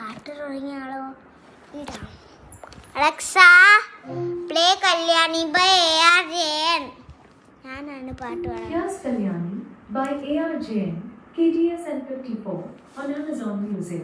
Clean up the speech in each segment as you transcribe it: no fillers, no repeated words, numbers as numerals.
പാട്ട് തുടങ്ങിയാളോ? ഇടാം. Alexa, play Kalyani by AR Jayan. ഞാനാണ് പാട്ട് പാടുന്നത്. Here's Kalyani by AR Jain, KGS N54 on Amazon Music.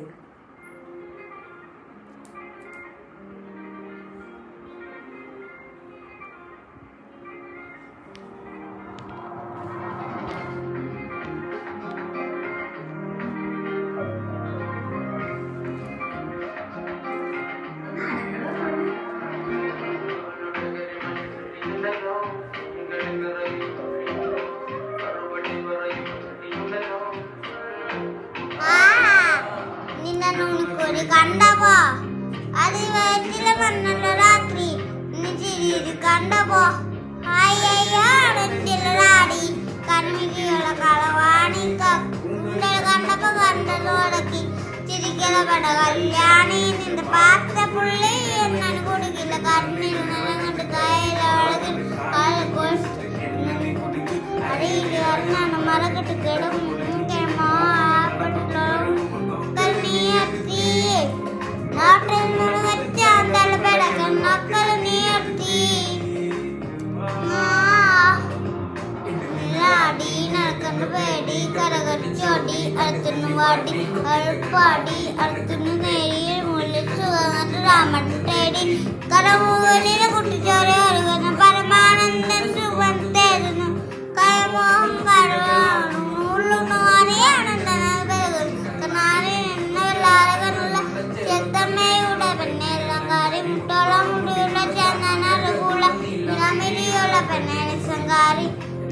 നിന്നൊരു കണ്ടപ്പോ അത് വീട്ടില് വന്നുള്ള രാത്രി ചിരി കണ്ടപ്പോ അയ്യാടി കണ്ണിലുള്ള കളവാണി കണ്ടപ്പോ കണ്ടതോടക്കി ചിരിക്കല പട കല്യാണി നിന്റെ പാത്ത പുള്ളി എന്നാണ് കൊടുക്കില്ല കണ്ണിൽ നിറങ്ങണ്ട് കയ്യിലൊളകിൽ അറിയില്ല മറകെട്ട് കിടും പേടി കരകടിച്ചോടി അടുത്തുനിന്ന് വാടി അഴുപ്പാടി അടുത്തുനിന്ന് നേരിയ മുള്ളിൽ സുഖം രാമൻ തേടി കരമുകളിലെ കുട്ടിച്ചോരെ ഒഴുകുന്ന പരമാനന്ദൻ സുഖം തേടുന്നു കയമോഹം കരുവാണെന്നവല്ലാതെയുള്ള ചെത്തമ്മയുടെ പെണ്ണെല്ലാം കാരി മുട്ടോളം മുടിയുള്ള ചന്ദനറുകൂള ഇളമിരിയുള്ള പെണ്ണേനെ സംകാരി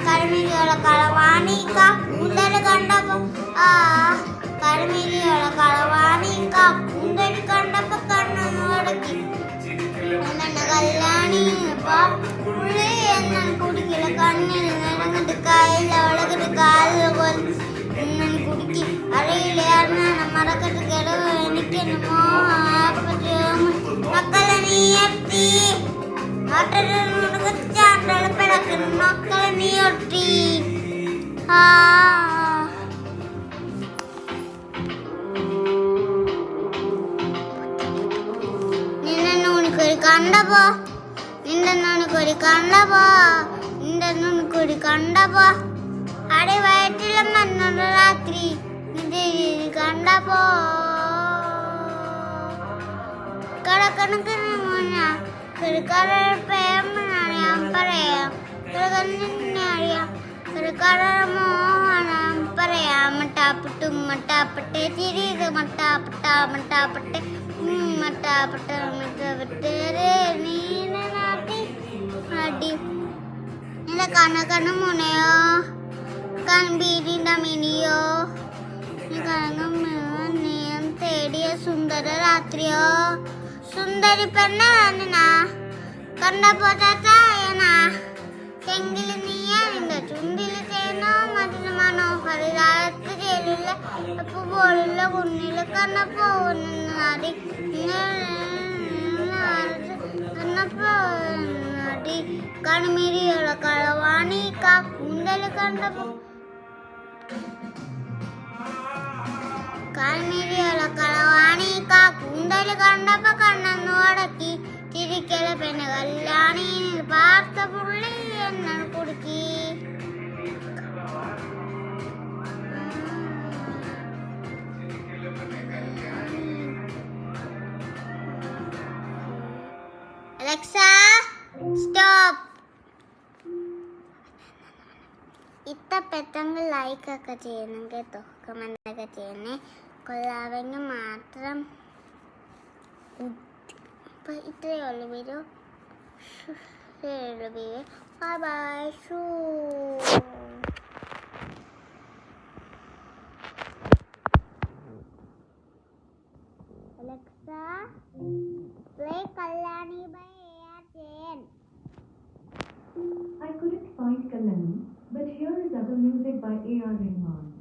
കരിമിരിയുള്ള കളവാണിക്ക കൂന്തൽ കണ്ടപ്പോ കരിമിരിയുള്ള കളവാണിക്ക കൂന്തൽ കണ്ടപ്പോ കണ്ണു അടക്കി എന്നെ കല്യാണി പുള്ളി എന്നാൽ കുടിക്കില്ല കണ്ണിൽ നിറങ്ങിട്ട് കയ്യിലൊളകിട്ട് കാലിൽ പോലെ കുടുക്കി അറിയില്ല മറക്കട്ട് കിടവ് എനിക്ക് മക്കളെ നീർത്തി മക്കളെ നീർത്തി കണ്ടപ്പോ അടി വയറ്റിലും വന്നുള്ള രാത്രി കണ്ടപ്പോ കടക്കണക്കിന് അറിയാം പറയാം അറിയാം മോഹനം പറയാം മട്ടാപ്പെട്ടെ ചിരിത് മട്ടാപ്പെട്ടെ അടി നില കണ്ണ മുനയോ കൺബീരിന്റെ മിനിയോ നീയം തേടിയ സുന്ദര രാത്രിയോ സുന്ദരി പെണ്ണ കണ്ടപ്പോ തായനാ ചെങ്കില് നീയാനിന്റെ ചുണ്ടില് ചേനോ മധുര മനോഹരിതായത്ത് ചേലില്ല അപ്പൊ പോലുള്ള കുഞ്ഞില് കണ്ടപ്പോ നാടി കണിമിരിയുള്ള കളവാണി കൂന്തല് കണ്ടപ്പോ കൂന്തല് കണ്ടപ്പോ കണ്ണു അടക്കി ചിരിക്കല പെണ്ണ് കല്യാണി പാർത്ത പുള്ളി എന്നാണ് കുടുക്കി അലക്സ സ്റ്റോപ്പ്. ഇത്തപ്പെട്ടെങ്കിൽ ലൈക്കൊക്കെ ചെയ്യണം കേട്ടോ, കമൻ്റൊക്കെ ചെയ്യണേ. കൊള്ളാമെങ്കിൽ മാത്രം. അപ്പം ഇത്രയേ ഉള്ളൂ video. Bye bye. Alexa, play Kalyani by AR Jain. I couldn't find Kalyani, but here is other music by AR Rahman.